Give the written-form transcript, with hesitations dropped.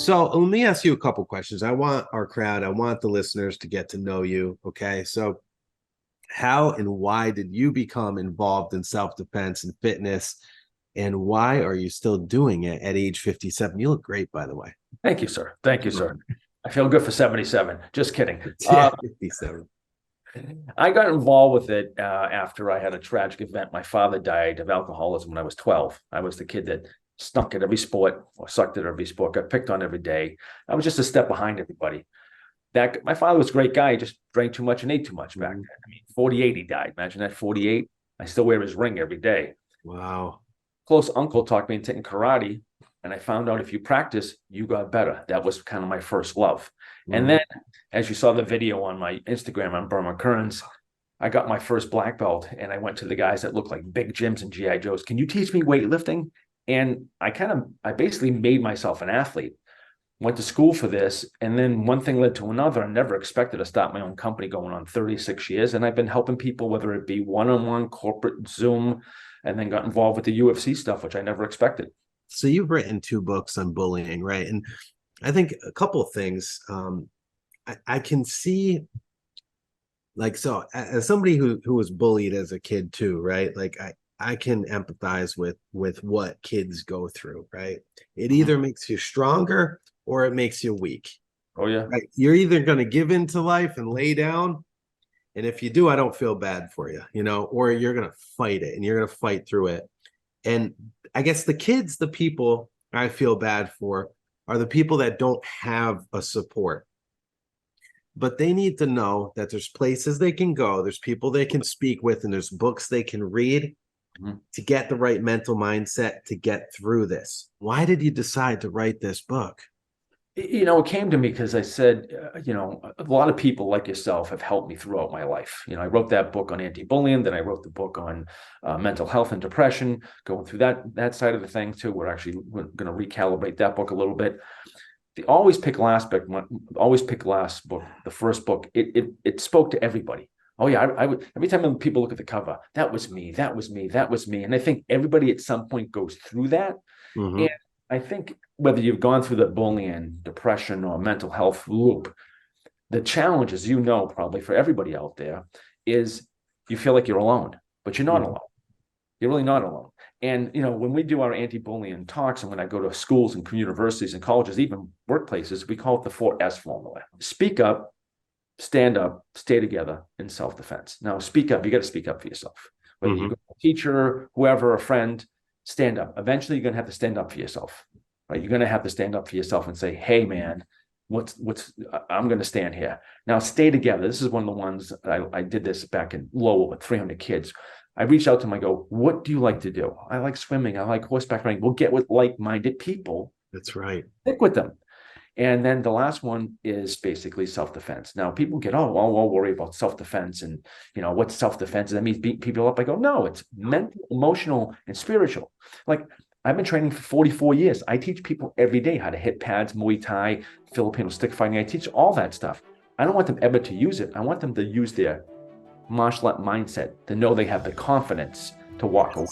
So let me ask you a couple questions. I want I want the listeners to get to know you. Okay. So how and why did you become involved in self-defense and fitness? And why are you still doing it at age 57? You look great, by the way. Thank you, sir. Thank you, sir. I feel good for 77. Just kidding. Yeah, 57. I got involved with it after I had a tragic event. My father died of alcoholism when I was 12. I was the kid that stunk at every sport or sucked at every sport, got picked on every day. I was just a step behind everybody. My father was a great guy. He just drank too much and ate too much back then. I mean, 48, he died. Imagine that, 48. I still wear his ring every day. Wow. Close uncle talked me into taking karate, and I found out if you practice, you got better. That was kind of my first love. And then, as you saw the video on my Instagram on Kevin Kearns, I got my first black belt, and I went to the guys that looked like big gyms and GI Joes. Can you teach me weightlifting? And I basically made myself an athlete. Went to school for this, and then one thing led to another. I never expected to start my own company going on 36 years, and I've been helping people, whether it be one-on-one, corporate, Zoom, and then got involved with the UFC stuff, which I never expected. So you've written 2 books on bullying, right? And I think a couple of things. I can see, like, so as somebody who was bullied as a kid too, right? Like I can empathize with what kids go through, right? It either makes you stronger or it makes you weak. Oh yeah. Right? You're either going to give into life and lay down, and if you do, I don't feel bad for you, or you're going to fight it and you're going to fight through it. And I guess the kids, the people I feel bad for are the people that don't have a support. But they need to know that there's places they can go, there's people they can speak with, and there's books they can read to get the right mental mindset to get through this. Why did you decide to write this book? It came to me because I said, a lot of people like yourself have helped me throughout my life. I wrote that book on anti-bullying, then I wrote the book on mental health and depression, going through that side of the thing too. We're going to recalibrate that book a little bit. The always pick last book, the first book, it spoke to everybody. Oh yeah, I would, every time people look at the cover, that was me, that was me, that was me. And I think everybody at some point goes through that. And I think whether you've gone through the bullying, depression, or mental health loop, the challenge, as you know, probably for everybody out there, is you feel like you're alone, but you're not alone. You're really not alone. And, when we do our anti-bullying talks, and when I go to schools and universities and colleges, even workplaces, we call it the 4S formula. Speak up, stand up, stay together, in self-defense. Now, speak up. You got to speak up for yourself. Whether you're a teacher, whoever, a friend, stand up. Eventually, you're going to have to stand up for yourself, right? You're going to have to stand up for yourself and say, hey, man, I'm going to stand here. Now, stay together. This is one of the ones I did this back in Lowell with 300 kids. I reached out to them. I go, what do you like to do? I like swimming. I like horseback riding. We'll get with like-minded people. That's right. Stick with them. And then the last one is basically self-defense. Now, people get, I'll worry about self-defense and, what's self-defense? That means beat people up. I go, no, it's mental, emotional, and spiritual. Like, I've been training for 44 years. I teach people every day how to hit pads, Muay Thai, Filipino stick fighting. I teach all that stuff. I don't want them ever to use it. I want them to use their martial art mindset to know they have the confidence to walk away.